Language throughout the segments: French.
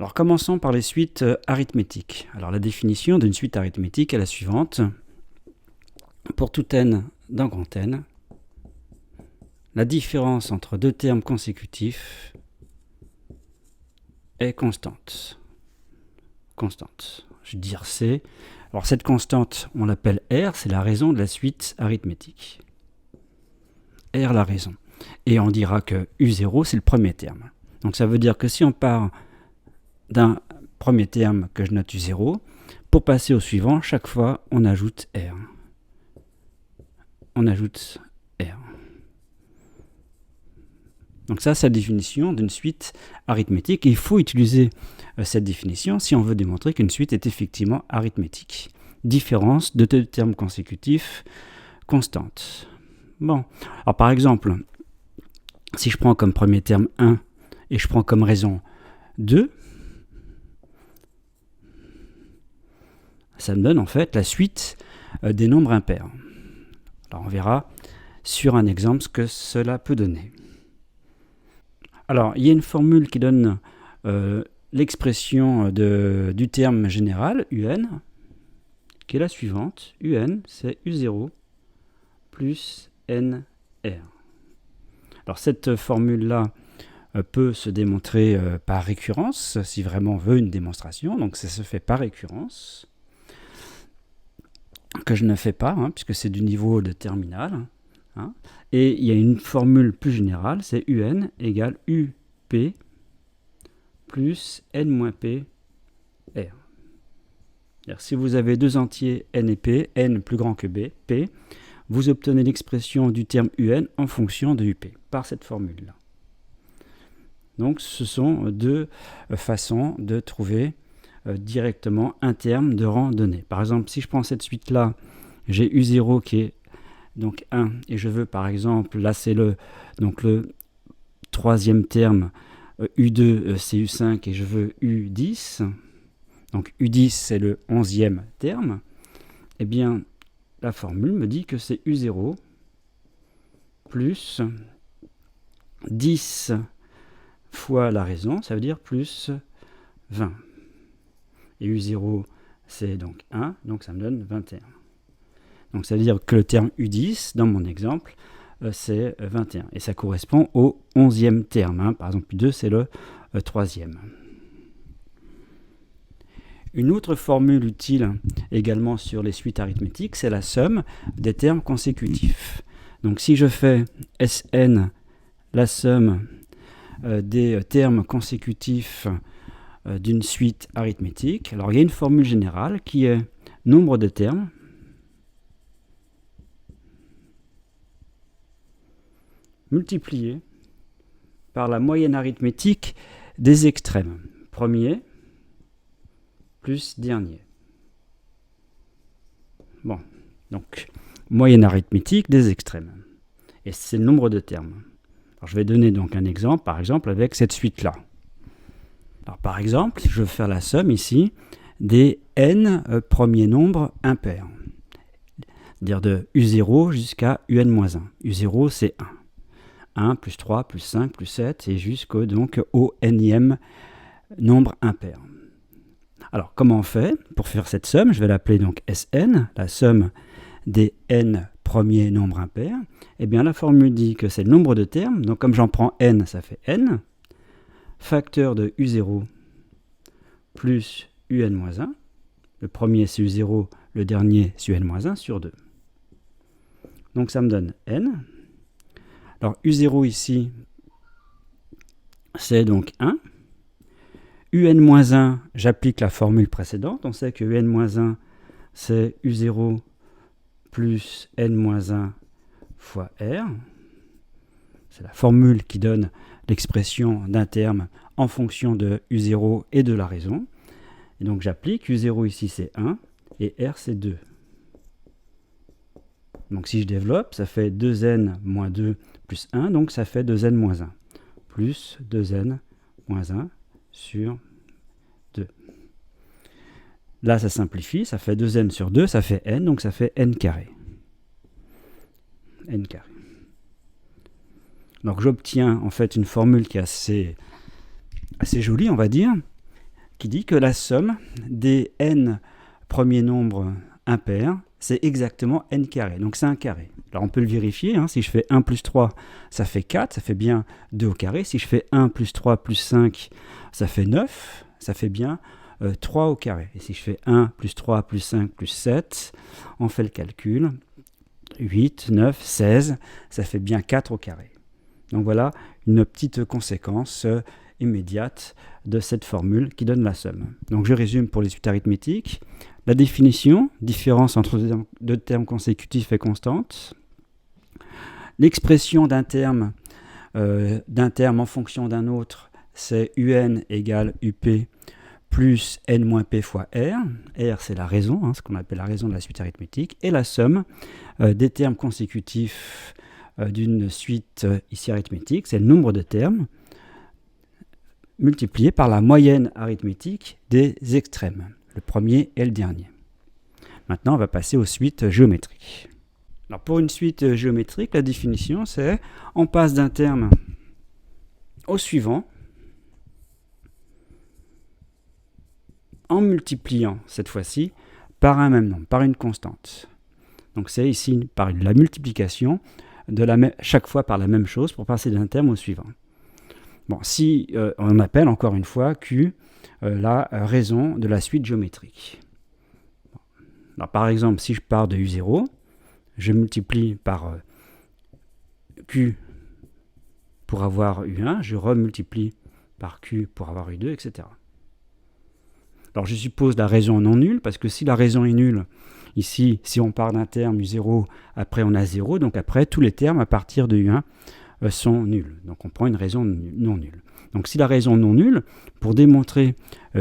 Alors commençons par les suites arithmétiques. Alors la définition d'une suite arithmétique est la suivante. Pour tout n d'un grand N, la différence entre deux termes consécutifs est constante. Je veux dire C. Alors cette constante, on l'appelle R, c'est la raison de la suite arithmétique. R la raison. Et on dira que U0, c'est le premier terme. Donc ça veut dire que si on part d'un premier terme que je note U0, pour passer au suivant, chaque fois, on ajoute R. On ajoute R. Donc ça, c'est la définition d'une suite arithmétique. Et il faut utiliser cette définition si on veut démontrer qu'une suite est effectivement arithmétique. Différence de deux termes consécutifs constante. Bon, alors par exemple, si je prends comme premier terme 1 et je prends comme raison 2, ça me donne en fait la suite des nombres impairs. Alors on verra sur un exemple ce que cela peut donner. Alors il y a une formule qui donne l'expression du terme général, UN, qui est la suivante. UN, c'est U0 plus NR. Alors cette formule-là peut se démontrer par récurrence, si vraiment on veut une démonstration. Donc ça se fait par récurrence, que je ne fais pas, puisque c'est du niveau de terminal. Et il y a une formule plus générale, c'est UN égale UP plus N-P R. Si vous avez deux entiers N et P, N plus grand que P, vous obtenez l'expression du terme UN en fonction de UP, par cette formule-là. Donc ce sont deux façons de trouver directement un terme de rang donné. Par exemple, si je prends cette suite-là, j'ai U0 qui est donc 1, et je veux par exemple, là c'est le troisième terme, U2 c'est U5 et je veux U10, donc U10 c'est le 11e terme, eh bien la formule me dit que c'est U0 plus 10 fois la raison, ça veut dire plus 20. Et U0 c'est donc 1, donc ça me donne 21. Donc ça veut dire que le terme U10, dans mon exemple, c'est 21. Et ça correspond au 11e terme. Par exemple, U2, c'est le 3e. Une autre formule utile également sur les suites arithmétiques, c'est la somme des termes consécutifs. Donc si je fais Sn, la somme des termes consécutifs d'une suite arithmétique, alors il y a une formule générale qui est nombre de termes multiplié par la moyenne arithmétique des extrêmes. Premier plus dernier. Bon, donc moyenne arithmétique des extrêmes. Et c'est le nombre de termes. Alors, je vais donner donc un exemple, par exemple, avec cette suite-là. Alors, par exemple, je vais faire la somme ici des n premiers nombres impairs. C'est-à-dire de U0 jusqu'à UN-1. U0, c'est 1. 1 plus 3 plus 5 plus 7 et jusqu'au au nème nombre impair. Alors comment on fait pour faire cette somme? Je vais l'appeler donc Sn, la somme des n premiers nombres impairs. Eh bien la formule dit que c'est le nombre de termes, donc comme j'en prends n, ça fait n, facteur de U0 plus UN-1, le premier c'est U0, le dernier c'est UN-1 sur 2. Donc ça me donne n. Alors U0 ici, c'est donc 1. UN-1, j'applique la formule précédente. On sait que UN-1, c'est U0 plus N-1 fois R. C'est la formule qui donne l'expression d'un terme en fonction de U0 et de la raison. Et donc j'applique, U0 ici c'est 1 et R c'est 2. Donc si je développe, ça fait 2n moins 2 plus 1, donc ça fait 2n moins 1, plus 2n moins 1 sur 2. Là, ça simplifie, ça fait 2n sur 2, ça fait n, donc ça fait n carré. N carré. Donc j'obtiens en fait une formule qui est assez jolie, on va dire, qui dit que la somme des n premiers nombres impairs, c'est exactement n carré, donc c'est un carré. Alors on peut le vérifier, hein, si je fais 1 plus 3, ça fait 4, ça fait bien 2 au carré. Si je fais 1 plus 3 plus 5, ça fait 9, ça fait bien 3 au carré. Et si je fais 1 plus 3 plus 5 plus 7, on fait le calcul, 8, 9, 16, ça fait bien 4 au carré. Donc voilà une petite conséquence immédiate de cette formule qui donne la somme. Donc je résume pour les suites arithmétiques. La définition, différence entre deux termes consécutifs et constante. L'expression d'un terme en fonction d'un autre, c'est un égale up plus n moins p fois r. R, c'est la raison, hein, ce qu'on appelle la raison de la suite arithmétique. Et la somme des termes consécutifs d'une suite ici arithmétique, c'est le nombre de termes multiplié par la moyenne arithmétique des extrêmes, le premier et le dernier. Maintenant, on va passer aux suites géométriques. Alors, pour une suite géométrique, la définition, c'est on passe d'un terme au suivant en multipliant, cette fois-ci, par un même nombre, par une constante. Donc, c'est ici par la multiplication, chaque fois par la même chose pour passer d'un terme au suivant. Bon, si on appelle encore une fois Q la raison de la suite géométrique. Alors, par exemple, si je pars de U0, je multiplie par Q pour avoir U1, je remultiplie par Q pour avoir U2, etc. Alors je suppose la raison non nulle, parce que si la raison est nulle, ici, si on part d'un terme U0, après on a 0, donc après tous les termes à partir de U1 sont nuls. Donc on prend une raison non nulle. Donc si la raison non nulle, pour démontrer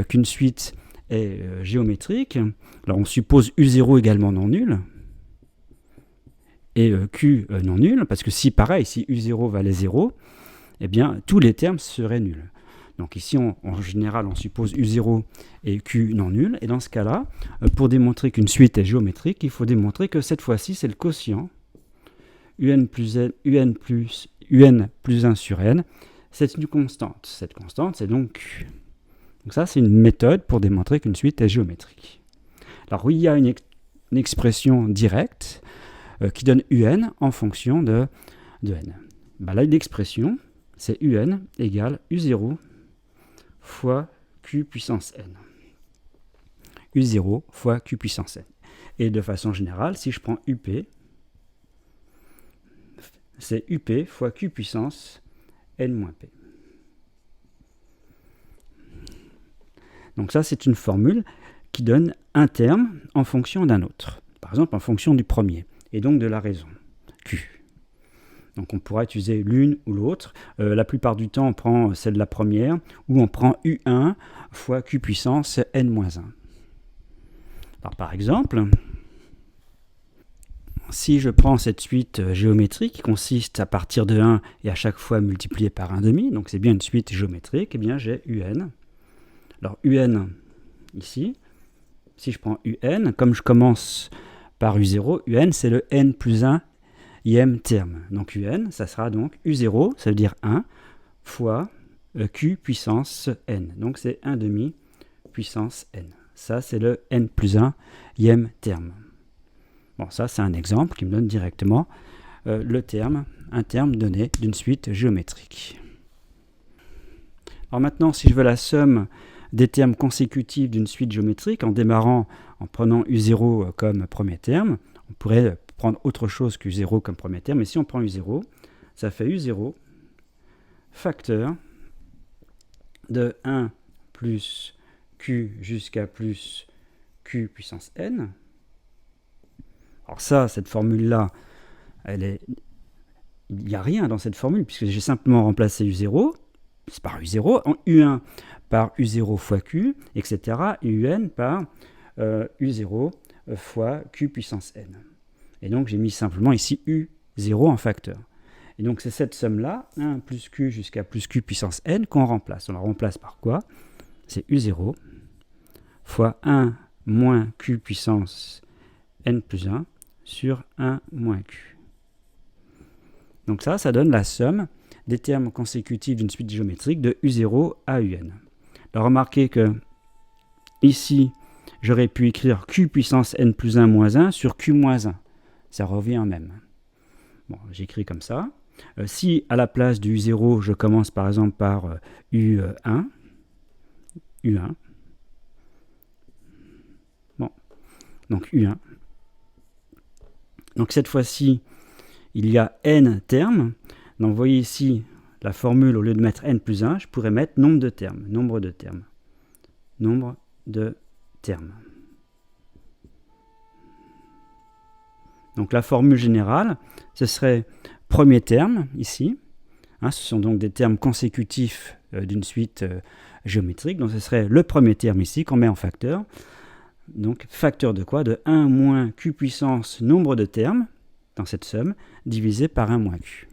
qu'une suite est géométrique, alors on suppose U0 également non nul, et Q non nul, parce que si pareil, si U0 valait 0, eh bien tous les termes seraient nuls. Donc ici, en général, on suppose U0 et Q non nul, et dans ce cas-là, pour démontrer qu'une suite est géométrique, il faut démontrer que cette fois-ci, c'est le quotient un plus 1 sur n, c'est une constante. Cette constante, c'est donc Q. Donc ça, c'est une méthode pour démontrer qu'une suite est géométrique. Alors oui, il y a une expression directe qui donne un en fonction de n. Ben là, l'expression, c'est un égale u0 fois q puissance n. u0 fois q puissance n. Et de façon générale, si je prends up, c'est up fois q puissance n moins p. Donc ça, c'est une formule qui donne un terme en fonction d'un autre. Par exemple, en fonction du premier, et donc de la raison, Q. Donc on pourra utiliser l'une ou l'autre. La plupart du temps, on prend celle de la première, ou on prend U1 fois Q puissance N-1. Alors par exemple, si je prends cette suite géométrique qui consiste à partir de 1 et à chaque fois multiplié par 1,5, donc c'est bien une suite géométrique, eh bien j'ai UN. Alors UN, ici, si je prends UN, comme je commence par U0, UN c'est le n plus 1e terme. Donc UN, ça sera donc U0, ça veut dire 1, fois Q puissance n. Donc c'est 1,5 puissance n. Ça c'est le n plus 1e terme. Bon, ça c'est un exemple qui me donne directement un terme donné d'une suite géométrique. Alors maintenant, si je veux la somme des termes consécutifs d'une suite géométrique, en démarrant en prenant U0 comme premier terme, on pourrait prendre autre chose qu'U0 comme premier terme, mais si on prend U0, ça fait U0 facteur de 1 plus Q jusqu'à plus Q puissance n. Alors ça, cette formule-là, il n'y a rien dans cette formule, puisque j'ai simplement remplacé U0, c'est par U0, en U1 par U0 fois Q, etc., et UN par U0 fois Q puissance n. Et donc j'ai mis simplement ici U0 en facteur. Et donc c'est cette somme-là, 1 plus Q jusqu'à plus Q puissance n, qu'on remplace. On la remplace par quoi? C'est U0 fois 1 moins Q puissance n plus 1 sur 1 moins Q. Donc ça donne la somme des termes consécutifs d'une suite géométrique de U0 à UN. Alors remarquez que ici, j'aurais pu écrire q puissance n plus 1 moins 1 sur q moins 1. Ça revient en même. Bon, j'écris comme ça. Si à la place du U0, je commence par exemple par U1, bon, donc U1. Donc cette fois-ci, il y a n termes. Donc vous voyez ici la formule, au lieu de mettre n plus 1, je pourrais mettre nombre de termes. Nombre de termes. Donc la formule générale, ce serait premier terme, ici. Ce sont donc des termes consécutifs d'une suite géométrique. Donc ce serait le premier terme ici qu'on met en facteur. Donc facteur de quoi? De 1 moins q puissance nombre de termes, dans cette somme, divisé par 1 moins q.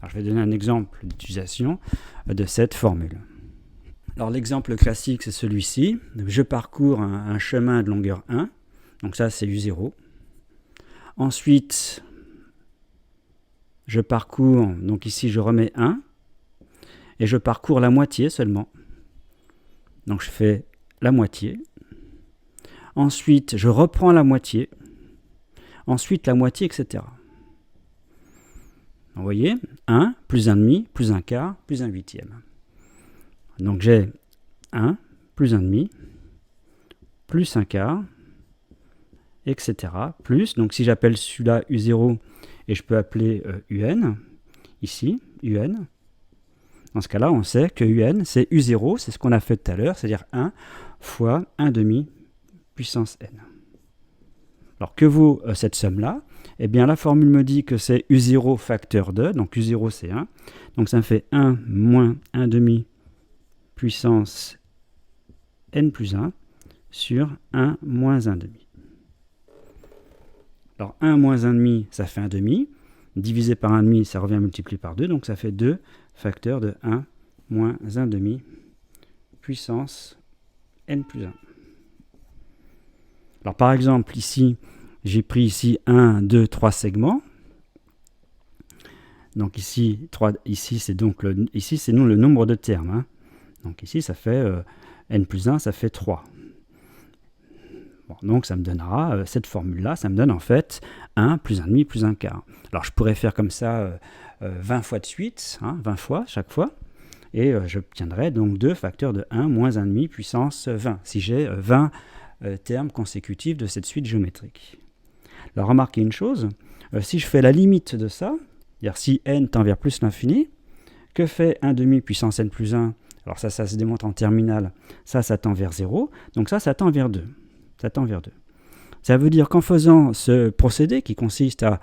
Alors, je vais donner un exemple d'utilisation de cette formule. Alors l'exemple classique, c'est celui-ci. Je parcours un chemin de longueur 1. Donc ça, c'est U0. Ensuite, je parcours, donc ici, je remets 1. Et je parcours la moitié seulement. Donc je fais la moitié. Ensuite, je reprends la moitié. Ensuite, la moitié, etc. Vous voyez, 1 plus 1 demi, plus 1 quart, plus 1 huitième. Donc j'ai 1 plus 1 demi, plus 1 quart, etc. Plus, donc si j'appelle celui-là U0, et je peux appeler UN, ici, UN. Dans ce cas-là, on sait que UN, c'est U0, c'est ce qu'on a fait tout à l'heure, c'est-à-dire 1 fois 1 demi puissance n. Alors que vaut cette somme-là? Eh bien, la formule me dit que c'est U0 facteur 2, donc U0 c'est 1. Donc ça me fait 1 moins 1 demi puissance n plus 1 sur 1 moins 1 demi. Alors 1 moins 1 demi, ça fait 1 demi. Divisé par 1 demi, ça revient multiplié par 2, donc ça fait 2 facteurs de 1 moins 1 demi puissance n plus 1. Alors par exemple, ici, j'ai pris ici 1, 2, 3 segments. Donc ici, c'est donc le nombre de termes. Donc ici, ça fait n plus 1, ça fait 3. Bon, donc ça me donnera, cette formule-là, ça me donne en fait 1 plus 1 demi plus 1 quart. Alors je pourrais faire comme ça 20 fois de suite, 20 fois chaque fois. Et j'obtiendrai donc 2 facteurs de 1 moins 1 demi puissance 20, si j'ai 20 termes consécutifs de cette suite géométrique. Alors remarquez une chose, si je fais la limite de ça, c'est-à-dire si n tend vers plus l'infini, que fait 1 demi puissance n plus 1? Alors ça se démontre en terminale, ça tend vers 0, donc ça tend vers 2. Ça tend vers 2. Ça veut dire qu'en faisant ce procédé qui consiste à,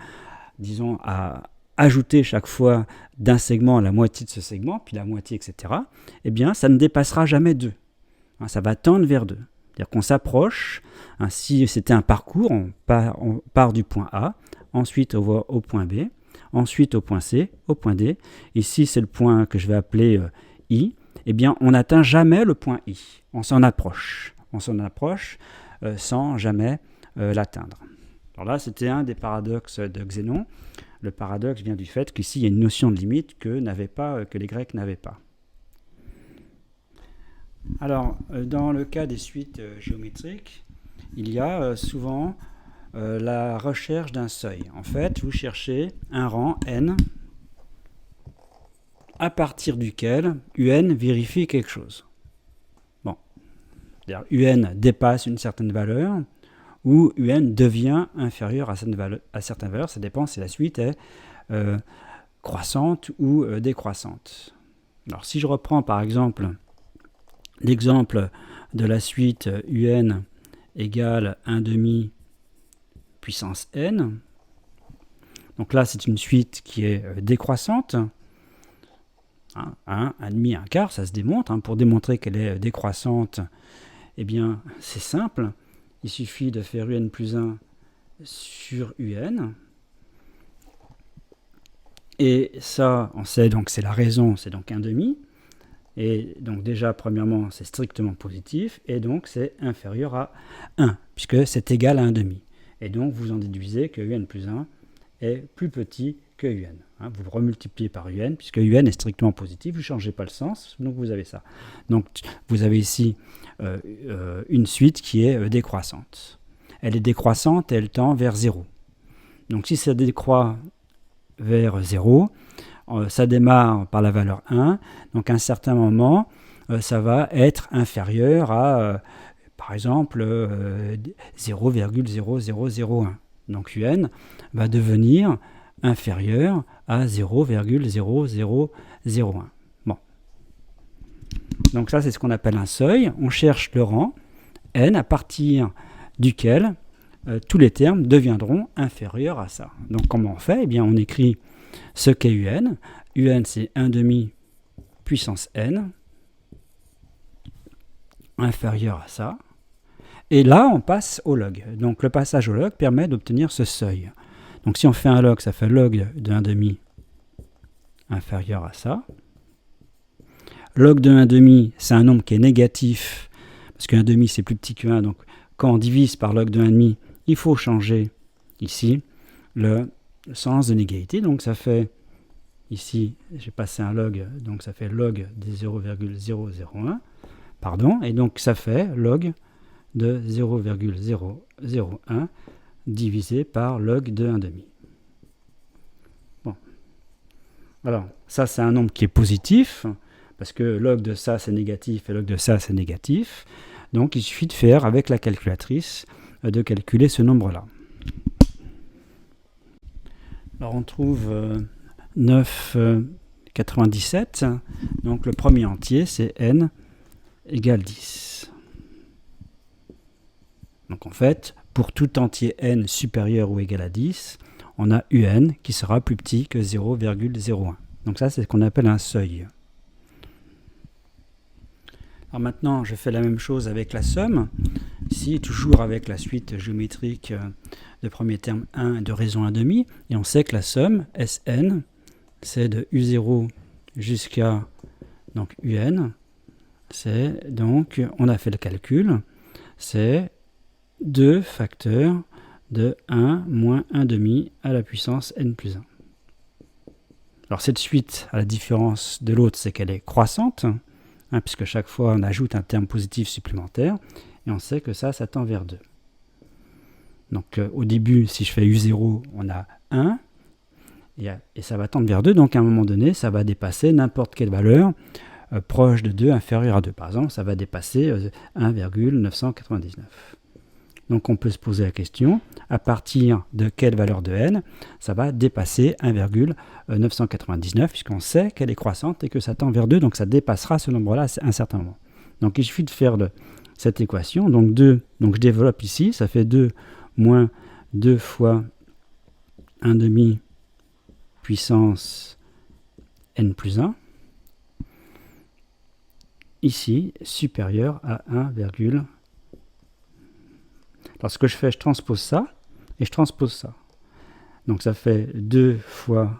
disons, à ajouter chaque fois d'un segment la moitié de ce segment, puis la moitié, etc., eh bien, ça ne dépassera jamais 2. Ça va tendre vers 2. C'est-à-dire qu'on s'approche, si c'était un parcours, on part du point A, ensuite on va au point B, ensuite au point C, au point D. Ici, c'est le point que je vais appeler I. Eh bien, on n'atteint jamais le point I. On s'en approche. On s'en approche sans jamais l'atteindre. Alors là, c'était un des paradoxes de Xénon. Le paradoxe vient du fait qu'ici, il y a une notion de limite que les Grecs n'avaient pas. Alors, dans le cas des suites géométriques, il y a souvent la recherche d'un seuil. En fait, vous cherchez un rang n à partir duquel un vérifie quelque chose. Bon, c'est-à-dire un dépasse une certaine valeur ou un devient inférieur à certaines valeurs. Ça dépend si la suite est croissante ou décroissante. Alors, si je reprends par exemple l'exemple de la suite un égale 1 demi puissance n. Donc là, c'est une suite qui est décroissante. 1 demi, 1 quart, ça se démontre. Pour démontrer qu'elle est décroissante, eh bien, c'est simple. Il suffit de faire un plus 1 sur un. Et ça, on sait donc c'est la raison, c'est donc 1 demi. Et donc déjà, premièrement, c'est strictement positif, et donc c'est inférieur à 1, puisque c'est égal à 1 demi. Et donc vous en déduisez que un plus 1 est plus petit que un. Vous remultipliez par un, puisque un est strictement positif, vous ne changez pas le sens, donc vous avez ça. Donc vous avez ici une suite qui est décroissante. Elle est décroissante et elle tend vers 0. Donc si ça décroît vers 0, ça démarre par la valeur 1, donc à un certain moment, ça va être inférieur à, par exemple, 0,0001. Donc UN va devenir inférieur à 0,0001. Bon. Donc ça, c'est ce qu'on appelle un seuil. On cherche le rang n à partir duquel tous les termes deviendront inférieurs à ça. Donc comment on fait? Eh bien, on écrit ce qu'est UN. UN, c'est 1/2 puissance n, inférieur à ça. Et là, on passe au log. Donc le passage au log permet d'obtenir ce seuil. Donc si on fait un log, ça fait log de 1/2 inférieur à ça. Log de 1/2, c'est un nombre qui est négatif, parce que 1/2 c'est plus petit que 1, donc quand on divise par log de 1/2, il faut changer ici le sens de l'égalité. Donc ça fait, ici, j'ai passé un log, donc ça fait log de 0,001, pardon, et donc ça fait log de 0,001 divisé par log de 1/2. Bon. Alors, ça c'est un nombre qui est positif, parce que log de ça c'est négatif et log de ça c'est négatif. Donc il suffit de faire avec la calculatrice de calculer ce nombre-là. Alors on trouve 9,97. Donc le premier entier c'est n égale 10. Donc en fait, pour tout entier n supérieur ou égal à 10, on a un qui sera plus petit que 0,01. Donc ça c'est ce qu'on appelle un seuil. Alors maintenant, je fais la même chose avec la somme. Ici, toujours avec la suite géométrique de premier terme 1 de raison 1/2. Et on sait que la somme, Sn, c'est de U0 jusqu'à donc Un. C'est donc, on a fait le calcul, c'est 2 facteurs de 1 moins 1/2 à la puissance n plus 1. Alors cette suite, à la différence de l'autre, c'est qu'elle est croissante, puisque chaque fois on ajoute un terme positif supplémentaire, et on sait que ça tend vers 2. Donc au début, si je fais U0, on a 1, et ça va tendre vers 2, donc à un moment donné, ça va dépasser n'importe quelle valeur proche de 2, inférieure à 2. Par exemple, ça va dépasser 1,999. Donc on peut se poser la question, à partir de quelle valeur de n, ça va dépasser 1,999, puisqu'on sait qu'elle est croissante et que ça tend vers 2, donc ça dépassera ce nombre-là à un certain moment. Donc il suffit de faire cette équation, donc 2, donc je développe ici, ça fait 2 moins 2 fois 1/2 puissance n plus 1, ici supérieur à 1, alors ce que je fais, je transpose ça, et je transpose ça. Donc ça fait 2 fois...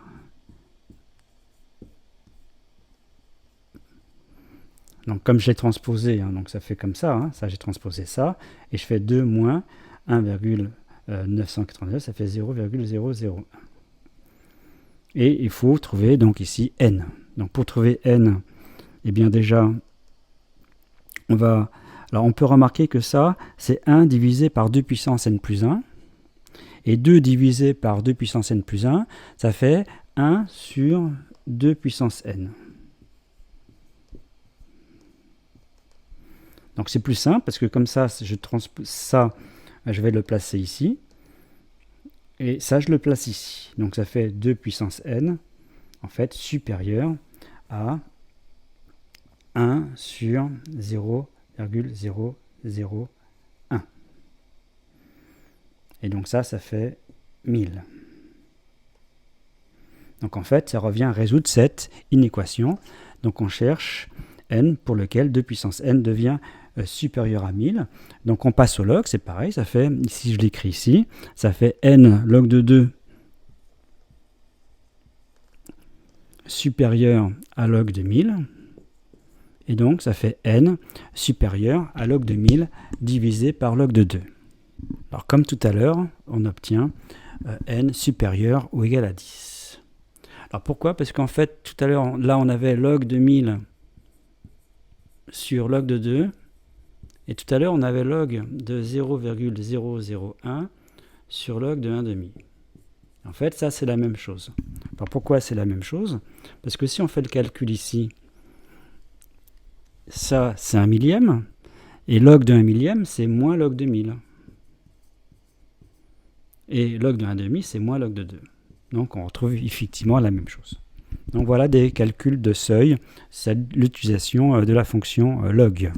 Donc comme je l'ai transposé, donc ça fait comme ça, ça j'ai transposé ça, et je fais 2 moins 1,999, ça fait 0,001. Et il faut trouver donc ici n. Donc pour trouver n, eh bien déjà, on peut remarquer que ça, c'est 1 divisé par 2 puissance n plus 1. Et 2 divisé par 2 puissance n plus 1, ça fait 1 sur 2 puissance n. Donc c'est plus simple, parce que comme ça, je transpose ça, je vais le placer ici. Et ça, je le place ici. Donc ça fait 2 puissance n, en fait, supérieur à 1 sur 0,001. Et donc ça fait 1000. Donc en fait, ça revient à résoudre cette inéquation. Donc on cherche n pour lequel 2 puissance n devient supérieur à 1000. Donc on passe au log, c'est pareil, ça fait, ici je l'écris ici, ça fait n log de 2 supérieur à log de 1000. Et donc ça fait n supérieur à log de 1000 divisé par log de 2. Alors comme tout à l'heure, on obtient n supérieur ou égal à 10. Alors pourquoi? Parce qu'en fait, tout à l'heure, là on avait log de 1000 sur log de 2, Et tout à l'heure, on avait log de 0,001 sur log de 1/2. En fait, ça, c'est la même chose. Alors, pourquoi c'est la même chose? Parce que si on fait le calcul ici, ça, c'est 1 millième, et log de 1 millième, c'est moins log de 1000. Et log de 1/2, c'est moins log de 2. Donc, on retrouve effectivement la même chose. Donc, voilà des calculs de seuil, c'est l'utilisation de la fonction log.